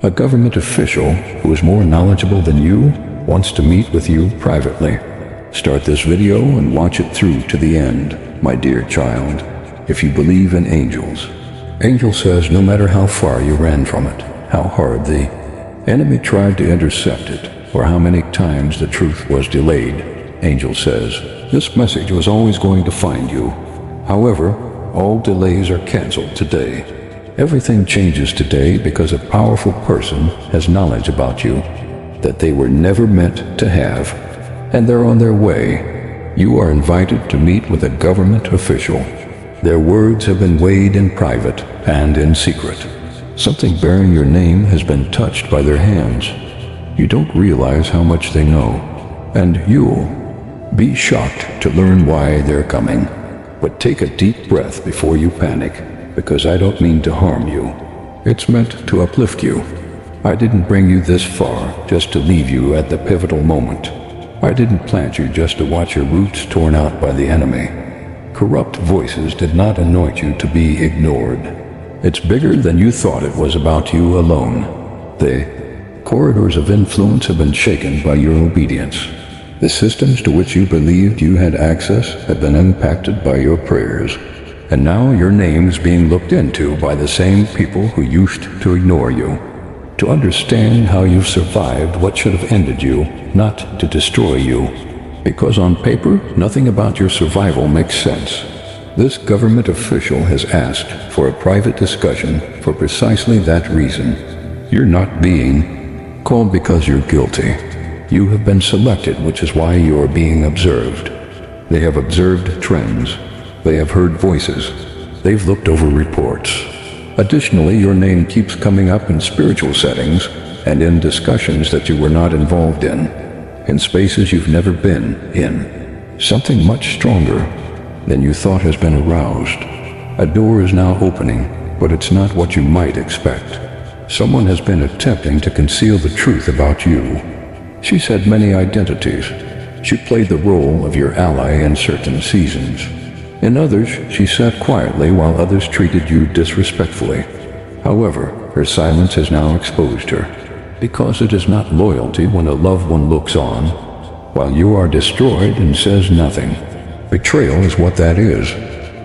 A government official who is more knowledgeable than you wants to meet with you privately. Start this video and watch it through to the end, my dear child, if you believe in angels. Angel says no matter how far you ran from it, how hard the enemy tried to intercept it, or how many times the truth was delayed, Angel says, this message was always going to find you. However, all delays are canceled today. Everything changes today because a powerful person has knowledge about you that they were never meant to have, and they're on their way. You are invited to meet with a government official. Their words have been weighed in private and in secret. Something bearing your name has been touched by their hands. You don't realize how much they know, and you'll be shocked to learn why they're coming. But take a deep breath before you panic, because I don't mean to harm you. It's meant to uplift you. I didn't bring you this far just to leave you at the pivotal moment. I didn't plant you just to watch your roots torn out by the enemy. Corrupt voices did not anoint you to be ignored. It's bigger than you thought it was about you alone. The corridors of influence have been shaken by your obedience. The systems to which you believed you had access have been impacted by your prayers. And now your name's being looked into by the same people who used to ignore you. To understand how you've survived what should have ended you, not to destroy you. Because on paper, nothing about your survival makes sense. This government official has asked for a private discussion for precisely that reason. You're not being called because you're guilty. You have been selected, which is why you are being observed. They have observed trends. They have heard voices. They've looked over reports. Additionally, your name keeps coming up in spiritual settings and in discussions that you were not involved in spaces you've never been in. Something much stronger than you thought has been aroused. A door is now opening, but it's not what you might expect. Someone has been attempting to conceal the truth about you. She's had many identities. She played the role of your ally in certain seasons. In others, she sat quietly while others treated you disrespectfully. However, her silence has now exposed her, because it is not loyalty when a loved one looks on, while you are destroyed and says nothing. Betrayal is what that is.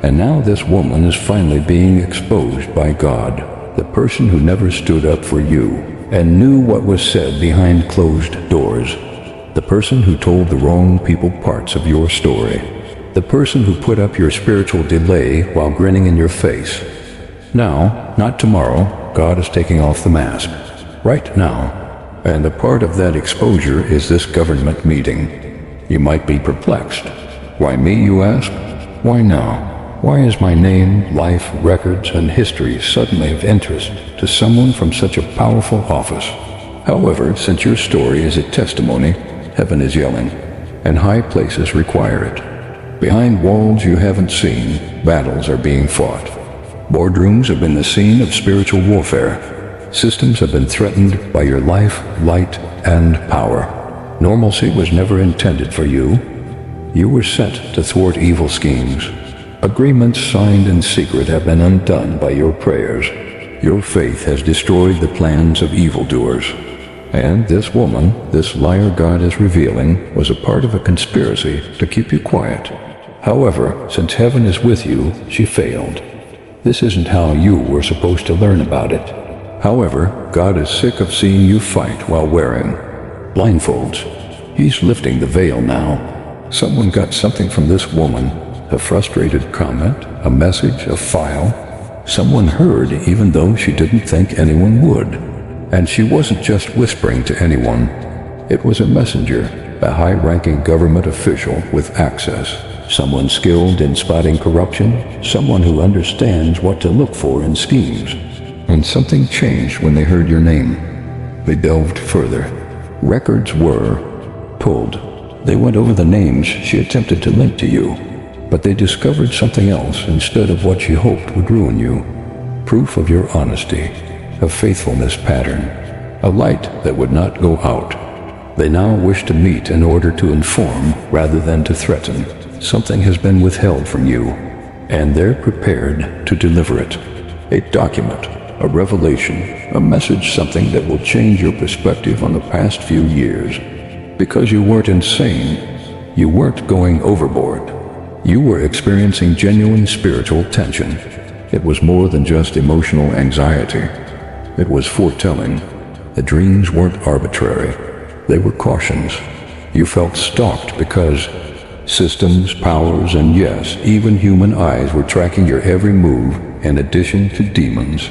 And now this woman is finally being exposed by God, the person who never stood up for you and knew what was said behind closed doors. The person who told the wrong people parts of your story. The person who put up your spiritual delay while grinning in your face. Now, not tomorrow, God is taking off the mask. Right now. And a part of that exposure is this government meeting. You might be perplexed. Why me, you ask? Why now? Why is my name, life, records, and history suddenly of interest to someone from such a powerful office? However, since your story is a testimony, heaven is yelling, and high places require it. Behind walls you haven't seen, battles are being fought. Boardrooms have been the scene of spiritual warfare. Systems have been threatened by your life, light, and power. Normalcy was never intended for you. You were sent to thwart evil schemes. Agreements signed in secret have been undone by your prayers. Your faith has destroyed the plans of evildoers. And this woman, this liar God is revealing, was a part of a conspiracy to keep you quiet. However, since heaven is with you, she failed. This isn't how you were supposed to learn about it. However, God is sick of seeing you fight while wearing blindfolds. He's lifting the veil now. Someone got something from this woman, a frustrated comment, a message, a file. Someone heard even though she didn't think anyone would. And she wasn't just whispering to anyone. It was a messenger, a high-ranking government official with access. Someone skilled in spotting corruption, someone who understands what to look for in schemes. And something changed when they heard your name. They delved further. Records were pulled. They went over the names she attempted to link to you, but they discovered something else instead of what she hoped would ruin you. Proof of your honesty, a faithfulness pattern, a light that would not go out. They now wish to meet in order to inform rather than to threaten. Something has been withheld from you, and they're prepared to deliver it. A document, a revelation, a message, something that will change your perspective on the past few years. Because you weren't insane, you weren't going overboard. You were experiencing genuine spiritual tension. It was more than just emotional anxiety. It was foretelling. The dreams weren't arbitrary. They were cautions. You felt stalked because systems, powers, and yes, even human eyes were tracking your every move in addition to demons.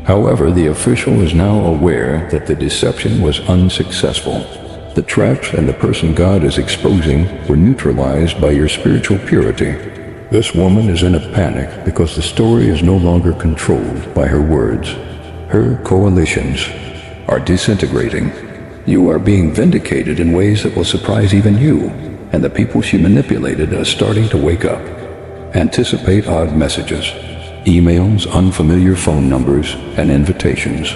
However, the official is now aware that the deception was unsuccessful. The traps and the person God is exposing were neutralized by your spiritual purity. This woman is in a panic because the story is no longer controlled by her words. Her coalitions are disintegrating. You are being vindicated in ways that will surprise even you, and the people she manipulated are starting to wake up. Anticipate odd messages, emails, unfamiliar phone numbers, and invitations.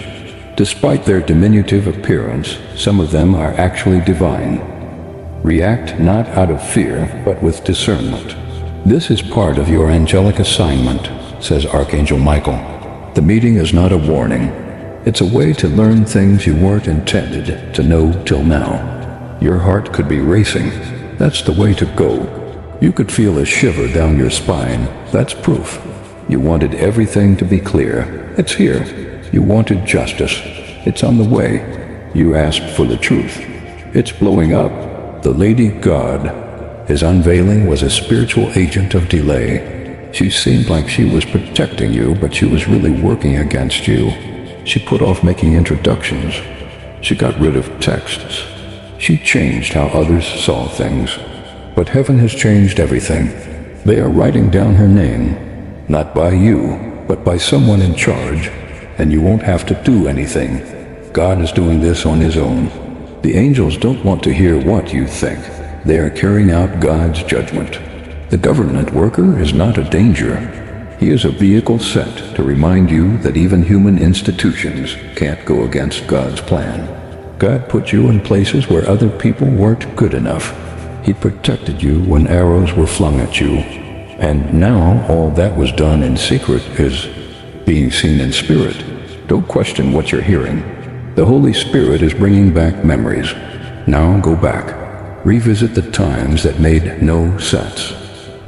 Despite their diminutive appearance, some of them are actually divine. React not out of fear, but with discernment. This is part of your angelic assignment, says Archangel Michael. The meeting is not a warning. It's a way to learn things you weren't intended to know till now. Your heart could be racing. That's the way to go. You could feel a shiver down your spine. That's proof. You wanted everything to be clear. It's here. You wanted justice. It's on the way. You asked for the truth. It's blowing up. The Lady God, his unveiling, was a spiritual agent of delay. She seemed like she was protecting you, but she was really working against you. She put off making introductions. She got rid of texts. She changed how others saw things. But heaven has changed everything. They are writing down her name, not by you, but by someone in charge. And you won't have to do anything. God is doing this on his own. The angels don't want to hear what you think. They are carrying out God's judgment. The government worker is not a danger. He is a vehicle sent to remind you that even human institutions can't go against God's plan. God put you in places where other people weren't good enough. He protected you when arrows were flung at you. And now all that was done in secret is being seen in spirit. Don't question what you're hearing. The Holy Spirit is bringing back memories. Now go back. Revisit the times that made no sense.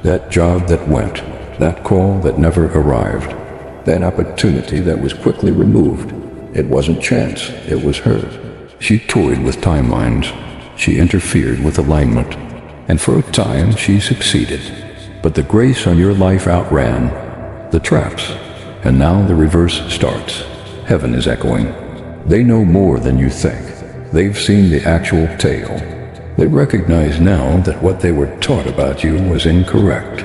That job that went. That call that never arrived. That opportunity that was quickly removed. It wasn't chance. It was her. She toyed with timelines. She interfered with alignment. And for a time she succeeded. But the grace on your life outran the traps. And now the reverse starts. Heaven is echoing. They know more than you think. They've seen the actual tale. They recognize now that what they were taught about you was incorrect.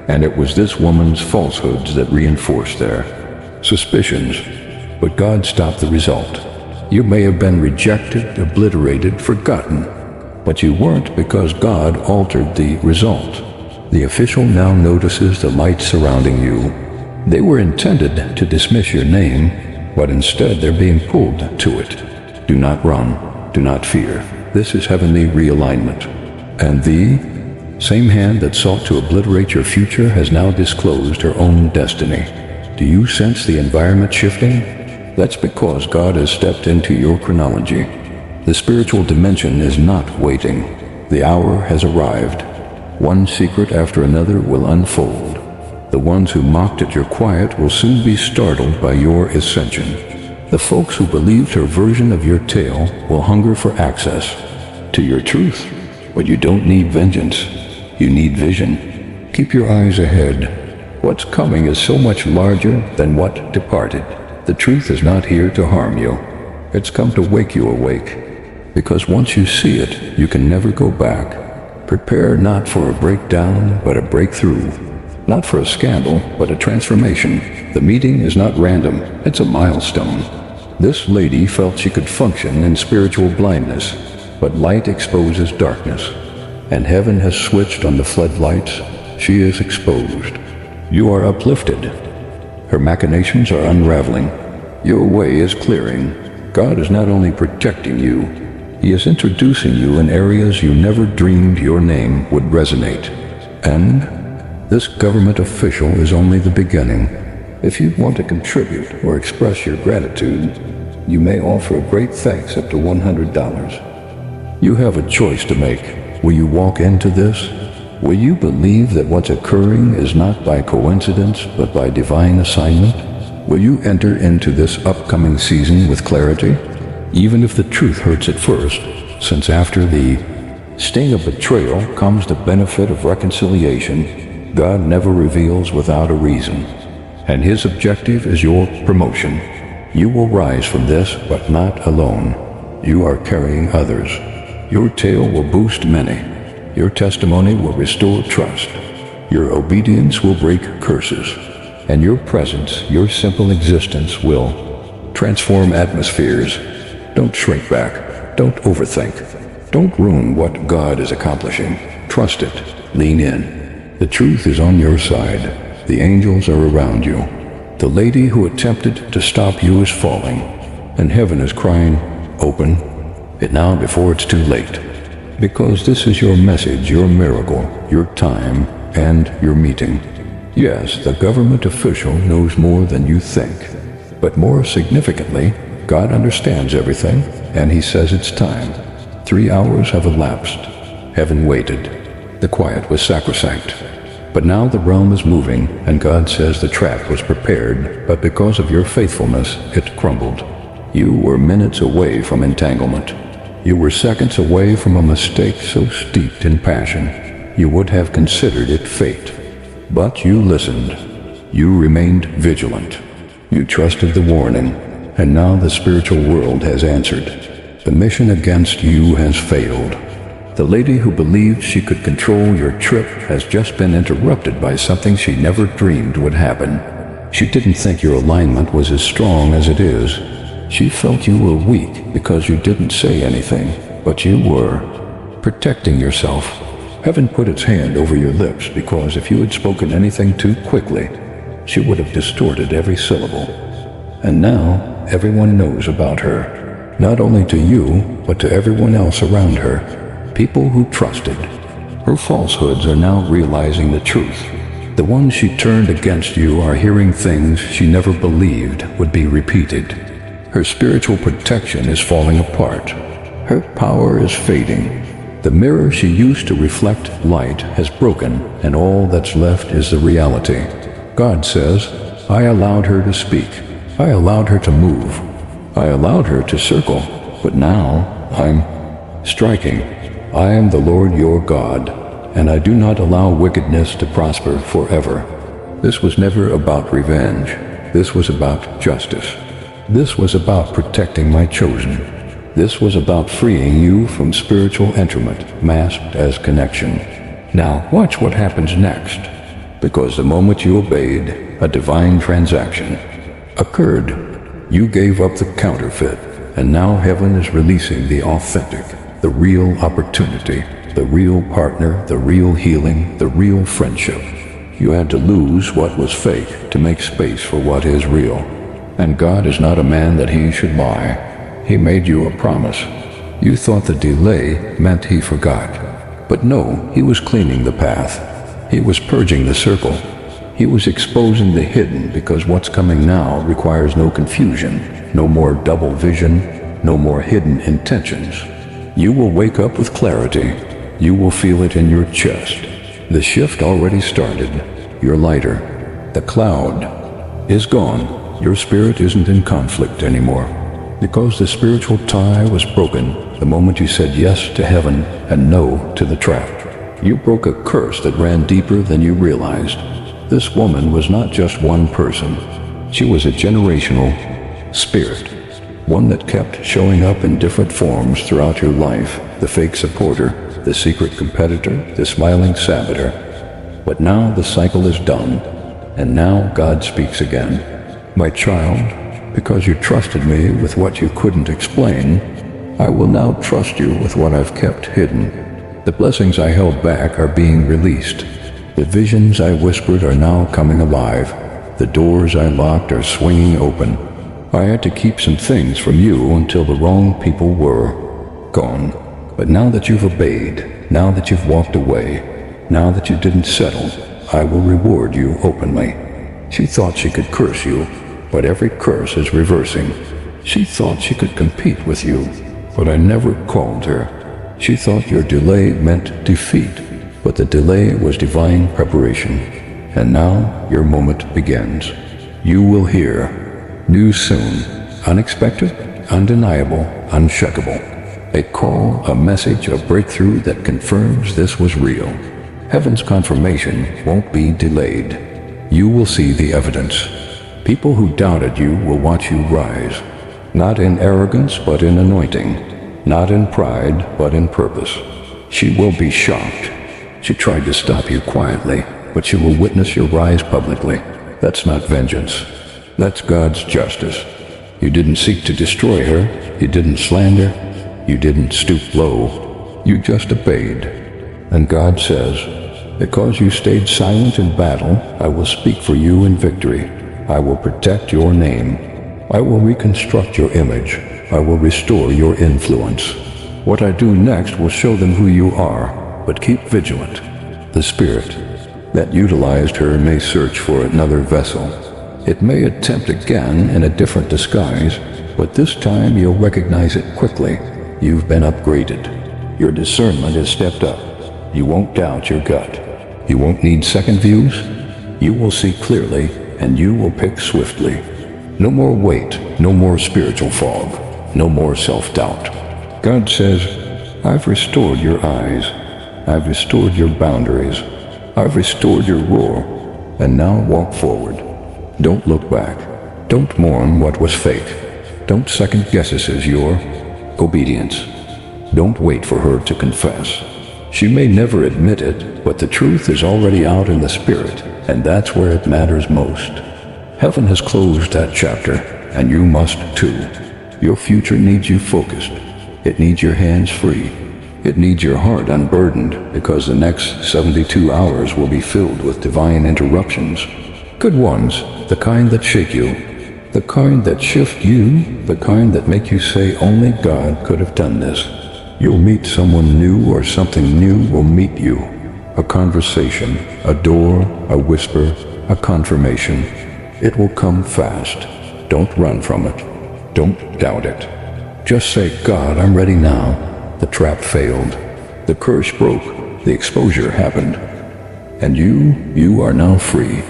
And it was this woman's falsehoods that reinforced their suspicions. But God stopped the result. You may have been rejected, obliterated, forgotten. But you weren't, because God altered the result. The official now notices the light surrounding you. They were intended to dismiss your name, but instead they're being pulled to it. Do not run. Do not fear. This is heavenly realignment. And the same hand that sought to obliterate your future has now disclosed her own destiny. Do you sense the environment shifting? That's because God has stepped into your chronology. The spiritual dimension is not waiting. The hour has arrived. One secret after another will unfold. The ones who mocked at your quiet will soon be startled by your ascension. The folks who believed her version of your tale will hunger for access to your truth. But you don't need vengeance. You need vision. Keep your eyes ahead. What's coming is so much larger than what departed. The truth is not here to harm you. It's come to wake you awake. Because once you see it, you can never go back. Prepare not for a breakdown, but a breakthrough. Not for a scandal, but a transformation. The meeting is not random, it's a milestone. This lady felt she could function in spiritual blindness, but light exposes darkness. And heaven has switched on the floodlights. She is exposed. You are uplifted. Her machinations are unraveling. Your way is clearing. God is not only protecting you, He is introducing you in areas you never dreamed your name would resonate. And this government official is only the beginning. If you want to contribute or express your gratitude, you may offer a great thanks up to $100. You have a choice to make. Will you walk into this? Will you believe that what's occurring is not by coincidence, but by divine assignment? Will you enter into this upcoming season with clarity, even if the truth hurts at first, since after the sting of betrayal comes the benefit of reconciliation? God never reveals without a reason, and His objective is your promotion. You will rise from this, but not alone. You are carrying others. Your tale will boost many. Your testimony will restore trust. Your obedience will break curses. And your presence, your simple existence will transform atmospheres. Don't shrink back. Don't overthink. Don't ruin what God is accomplishing. Trust it. Lean in. The truth is on your side. The angels are around you. The lady who attempted to stop you is falling, and heaven is crying, "Open it now before it's too late." Because this is your message, your miracle, your time, and your meeting. Yes, the government official knows more than you think. But more significantly, God understands everything, and He says it's time. 3 hours have elapsed. Heaven waited. The quiet was sacrosanct. But now the realm is moving, and God says the trap was prepared, but because of your faithfulness, it crumbled. You were minutes away from entanglement. You were seconds away from a mistake so steeped in passion, you would have considered it fate. But you listened. You remained vigilant. You trusted the warning, and now the spiritual world has answered. The mission against you has failed. The lady who believed she could control your trip has just been interrupted by something she never dreamed would happen. She didn't think your alignment was as strong as it is. She felt you were weak because you didn't say anything, but you were protecting yourself. Heaven put its hand over your lips because if you had spoken anything too quickly, she would have distorted every syllable. And now everyone knows about her, not only to you, but to everyone else around her. People who trusted. Her falsehoods are now realizing the truth. The ones she turned against you are hearing things she never believed would be repeated. Her spiritual protection is falling apart. Her power is fading. The mirror she used to reflect light has broken, and all that's left is the reality. God says, I allowed her to speak. I allowed her to move. I allowed her to circle. But now I'm striking. I am the Lord your God, and I do not allow wickedness to prosper forever. This was never about revenge. This was about justice. This was about protecting my chosen. This was about freeing you from spiritual entrapment, masked as connection. Now watch what happens next, because the moment you obeyed, a divine transaction occurred. You gave up the counterfeit, and now heaven is releasing the authentic. The real opportunity, the real partner, the real healing, the real friendship. You had to lose what was fake to make space for what is real. And God is not a man that He should lie. He made you a promise. You thought the delay meant He forgot. But no, He was cleaning the path. He was purging the circle. He was exposing the hidden, because what's coming now requires no confusion, no more double vision, no more hidden intentions. You will wake up with clarity. You will feel it in your chest. The shift already started. You're lighter. The cloud is gone. Your spirit isn't in conflict anymore. Because the spiritual tie was broken the moment you said yes to heaven and no to the trap. You broke a curse that ran deeper than you realized. This woman was not just one person. She was a generational spirit. One that kept showing up in different forms throughout your life. The fake supporter, the secret competitor, the smiling saboteur. But now the cycle is done, and now God speaks again. My child, because you trusted me with what you couldn't explain, I will now trust you with what I've kept hidden. The blessings I held back are being released. The visions I whispered are now coming alive. The doors I locked are swinging open. I had to keep some things from you until the wrong people were gone. But now that you've obeyed, now that you've walked away, now that you didn't settle, I will reward you openly. She thought she could curse you, but every curse is reversing. She thought she could compete with you, but I never called her. She thought your delay meant defeat, but the delay was divine preparation. And now your moment begins. You will hear, news soon, unexpected, undeniable, unshakable. A call, a message, a breakthrough that confirms this was real. Heaven's confirmation won't be delayed. You will see the evidence. People who doubted you will watch you rise. Not in arrogance, but in anointing. Not in pride, but in purpose. She will be shocked. She tried to stop you quietly, but she will witness your rise publicly. That's not vengeance. That's God's justice. You didn't seek to destroy her. You didn't slander. You didn't stoop low. You just obeyed. And God says, because you stayed silent in battle, I will speak for you in victory. I will protect your name. I will reconstruct your image. I will restore your influence. What I do next will show them who you are, but keep vigilant. The spirit that utilized her may search for another vessel. It may attempt again in a different disguise, but this time you'll recognize it quickly. You've been upgraded. Your discernment has stepped up. You won't doubt your gut. You won't need second views. You will see clearly, and you will pick swiftly. No more weight, no more spiritual fog, no more self-doubt. God says, I've restored your eyes. I've restored your boundaries. I've restored your roar. And now walk forward. Don't look back. Don't mourn what was fake. Don't second guess this as your obedience. Don't wait for her to confess. She may never admit it, but the truth is already out in the spirit, and that's where it matters most. Heaven has closed that chapter, and you must too. Your future needs you focused. It needs your hands free. It needs your heart unburdened, because the next 72 hours will be filled with divine interruptions. Good ones, the kind that shake you, the kind that shift you, the kind that make you say only God could have done this. You'll meet someone new, or something new will meet you. A conversation, a door, a whisper, a confirmation. It will come fast. Don't run from it. Don't doubt it. Just say, God, I'm ready now. The trap failed. The curse broke. The exposure happened. And you are now free.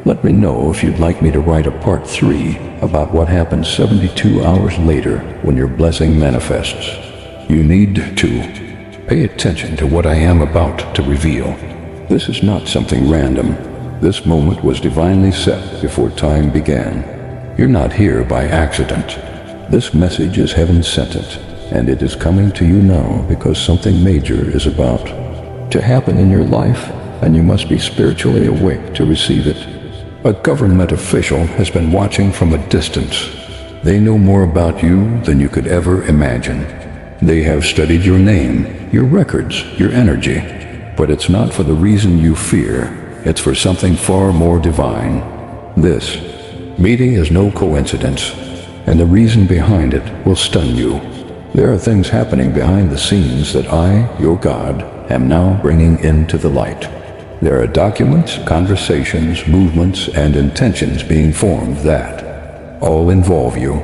Let me know if you'd like me to write a part 3 about what happens 72 hours later when your blessing manifests. You need to pay attention to what I am about to reveal. This is not something random. This moment was divinely set before time began. You're not here by accident. This message is heaven sent it, and it is coming to you now because something major is about to happen in your life, and you must be spiritually awake to receive it. A government official has been watching from a distance. They know more about you than you could ever imagine. They have studied your name, your records, your energy. But it's not for the reason you fear. It's for something far more divine. This meeting is no coincidence, and the reason behind it will stun you. There are things happening behind the scenes that I, your God, am now bringing into the light. There are documents, conversations, movements, and intentions being formed that all involve you.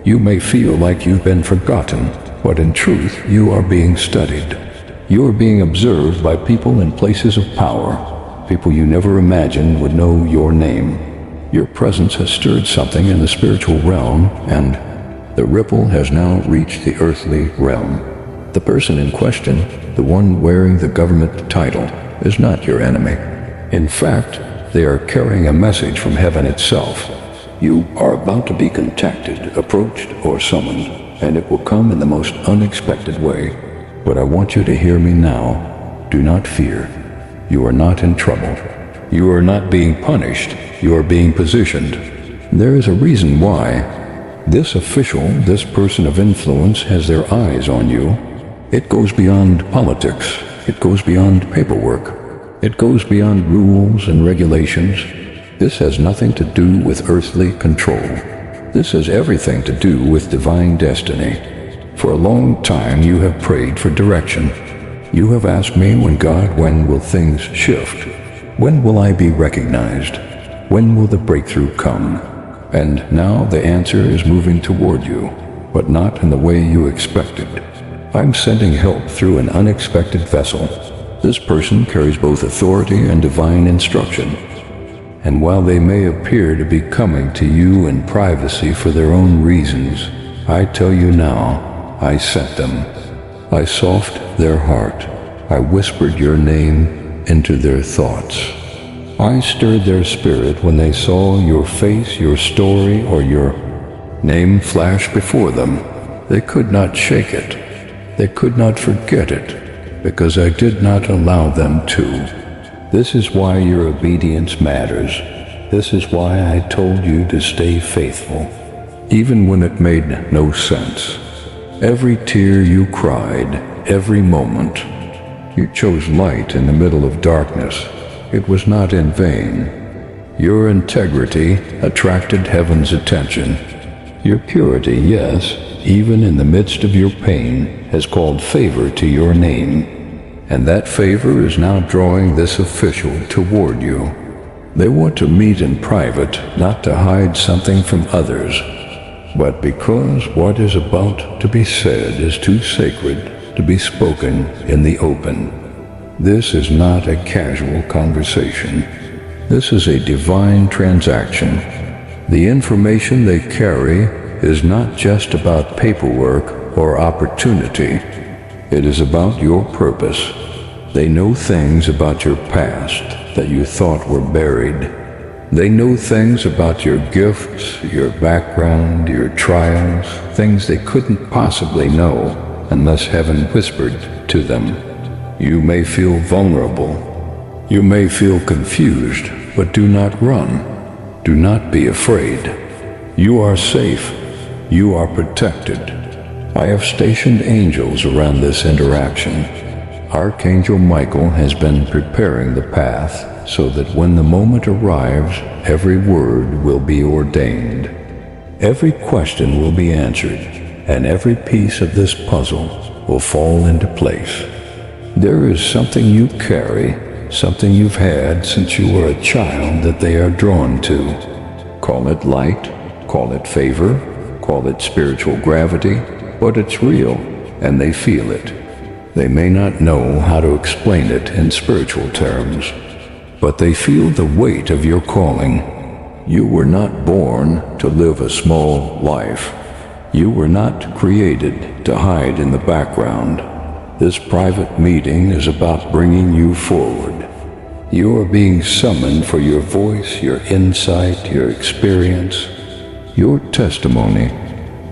You may feel like you've been forgotten, but in truth, you are being studied. You are being observed by people in places of power, people you never imagined would know your name. Your presence has stirred something in the spiritual realm, and the ripple has now reached the earthly realm. The person in question, the one wearing the government title, is not your enemy. In fact, they are carrying a message from heaven itself. You are about to be contacted, approached, or summoned, and it will come in the most unexpected way. But I want you to hear me now. Do not fear. You are not in trouble. You are not being punished. You are being positioned. There is a reason why. This official, this person of influence, has their eyes on you. It goes beyond politics. It goes beyond paperwork. It goes beyond rules and regulations. This has nothing to do with earthly control. This has everything to do with divine destiny. For a long time you have prayed for direction. You have asked me, when will things shift? When will I be recognized? When will the breakthrough come? And now the answer is moving toward you, but not in the way you expected. I'm sending help through an unexpected vessel. This person carries both authority and divine instruction. And while they may appear to be coming to you in privacy for their own reasons, I tell you now, I sent them. I softened their heart. I whispered your name into their thoughts. I stirred their spirit when they saw your face, your story, or your name flash before them. They could not shake it. They could not forget it, because I did not allow them to. This is why your obedience matters. This is why I told you to stay faithful, even when it made no sense. Every tear you cried, every moment, you chose light in the middle of darkness. It was not in vain. Your integrity attracted heaven's attention. Your purity, yes, even in the midst of your pain, has called favor to your name. And that favor is now drawing this official toward you. They want to meet in private, not to hide something from others, but because what is about to be said is too sacred to be spoken in the open. This is not a casual conversation. This is a divine transaction. The information they carry is not just about paperwork or opportunity. It is about your purpose. They know things about your past that you thought were buried. They know things about your gifts, your background, your trials, things they couldn't possibly know unless heaven whispered to them. You may feel vulnerable. You may feel confused, but do not run. Do not be afraid. You are safe. You are protected. I have stationed angels around this interaction. Archangel Michael has been preparing the path so that when the moment arrives, every word will be ordained. Every question will be answered, and every piece of this puzzle will fall into place. There is something you carry, something you've had since you were a child that they are drawn to. Call it light, call it favor, call it spiritual gravity, but it's real, and they feel it. They may not know how to explain it in spiritual terms, but they feel the weight of your calling. You were not born to live a small life. You were not created to hide in the background. This private meeting is about bringing you forward. You are being summoned for your voice, your insight, your experience, your testimony.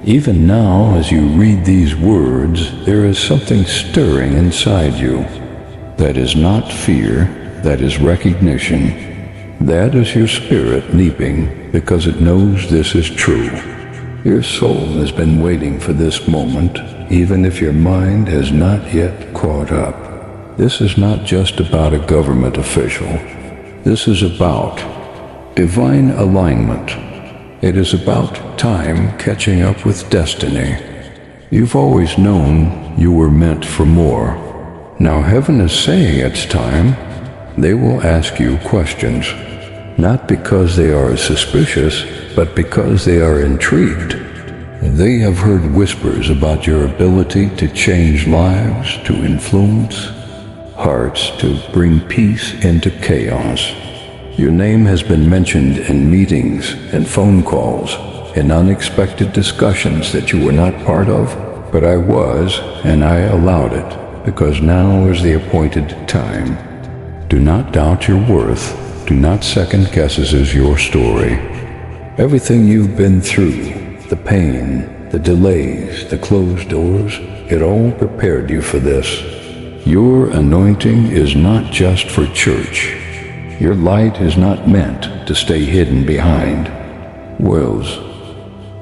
Even now, as you read these words, there is something stirring inside you. That is not fear, that is recognition. That is your spirit leaping because it knows this is true. Your soul has been waiting for this moment, even if your mind has not yet caught up. This is not just about a government official. This is about divine alignment. It is about time catching up with destiny. You've always known you were meant for more. Now heaven is saying it's time. They will ask you questions, not because they are suspicious, but because they are intrigued. They have heard whispers about your ability to change lives, to influence hearts, to bring peace into chaos. Your name has been mentioned in meetings and phone calls, in unexpected discussions that you were not part of, but I was, and I allowed it, because now is the appointed time. Do not doubt your worth. Do not second guess this is your story. Everything you've been through, the pain, the delays, the closed doors, it all prepared you for this. Your anointing is not just for church. Your light is not meant to stay hidden behind walls.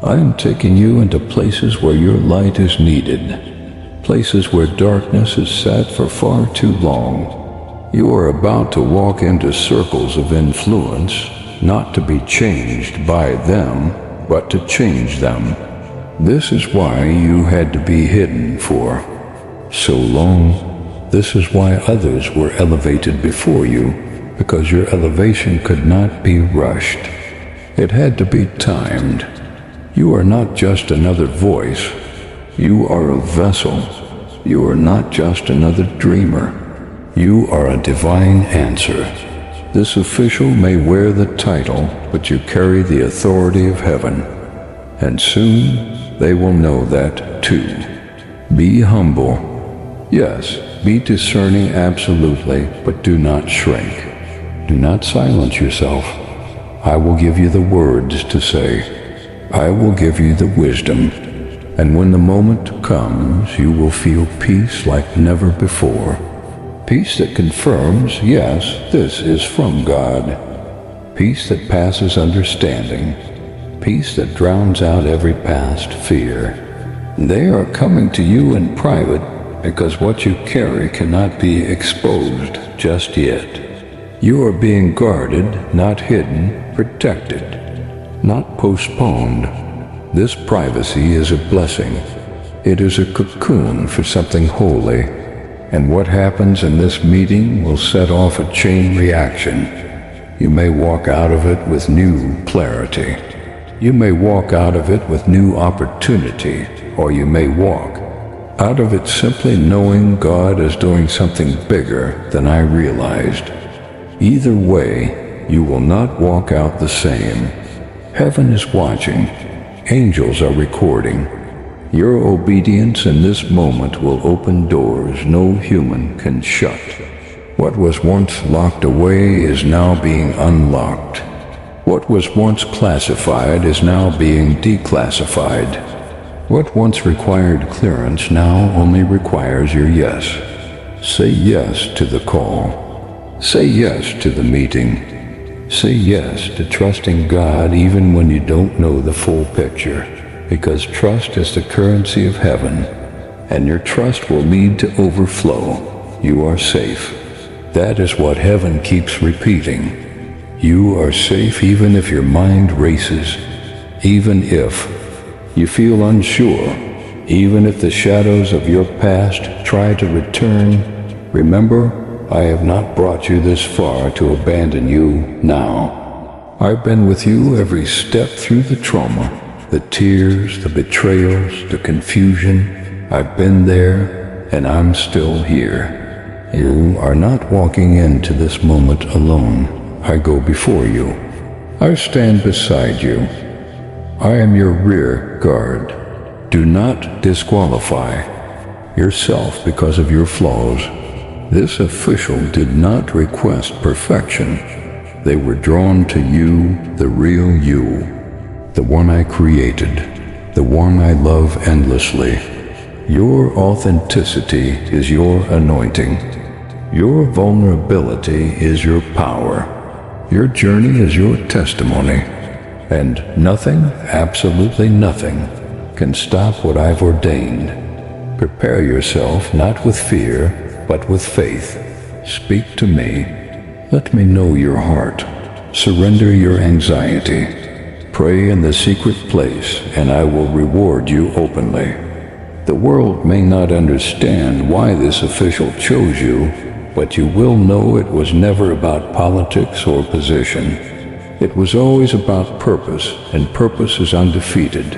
I am taking you into places where your light is needed, places where darkness has sat for far too long. You are about to walk into circles of influence, not to be changed by them, but to change them. This is why you had to be hidden for so long. This is why others were elevated before you. because your elevation could not be rushed. It had to be timed. You are not just another voice. You are a vessel. You are not just another dreamer. You are a divine answer. This official may wear the title, but you carry the authority of heaven. And soon they will know that too. Be humble. Yes, be discerning absolutely, but do not shrink. Do not silence yourself. I will give you the words to say. I will give you the wisdom. And when the moment comes, you will feel peace like never before. Peace that confirms, yes, this is from God. Peace that passes understanding. Peace that drowns out every past fear. They are coming to you in private because what you carry cannot be exposed just yet. You are being guarded, not hidden, protected, not postponed. This privacy is a blessing. It is a cocoon for something holy. And what happens in this meeting will set off a chain reaction. You may walk out of it with new clarity. You may walk out of it with new opportunity, or you may walk out of it simply knowing God is doing something bigger than I realized. Either way, you will not walk out the same. Heaven is watching. Angels are recording. Your obedience in this moment will open doors no human can shut. What was once locked away is now being unlocked. What was once classified is now being declassified. What once required clearance now only requires your yes. Say yes to the call. Say yes to the meeting. Say yes to trusting God even when you don't know the full picture, because trust is the currency of heaven, and your trust will lead to overflow. You are safe. That is what heaven keeps repeating. You are safe even if your mind races, even if you feel unsure, even if the shadows of your past try to return. Remember, I have not brought you this far to abandon you now. I've been with you every step through the trauma, the tears, the betrayals, the confusion. I've been there, and I'm still here. You are not walking into this moment alone. I go before you. I stand beside you. I am your rear guard. Do not disqualify yourself because of your flaws. This official did not request perfection. They were drawn to you, the real you, the one I created, the one I love endlessly. Your authenticity is your anointing. Your vulnerability is your power. Your journey is your testimony. And nothing, absolutely nothing, can stop what I've ordained. Prepare yourself not with fear, but with faith. Speak to me. Let me know your heart. Surrender your anxiety. Pray in the secret place, and I will reward you openly. The world may not understand why this official chose you, but you will know it was never about politics or position. It was always about purpose, and purpose is undefeated.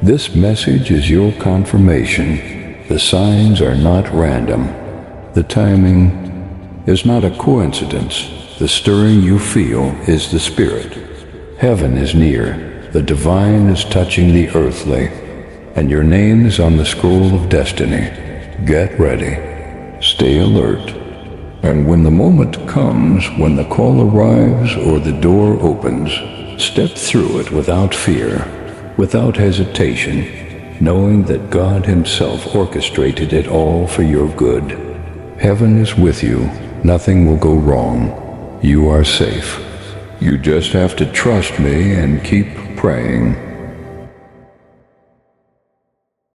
This message is your confirmation. The signs are not random. The timing is not a coincidence. The stirring you feel is the Spirit. Heaven is near. The divine is touching the earthly. And your name is on the scroll of destiny. Get ready. Stay alert. And when the moment comes, when the call arrives or the door opens, step through it without fear, without hesitation, knowing that God Himself orchestrated it all for your good. Heaven is with you. Nothing will go wrong. You are safe. You just have to trust me and keep praying.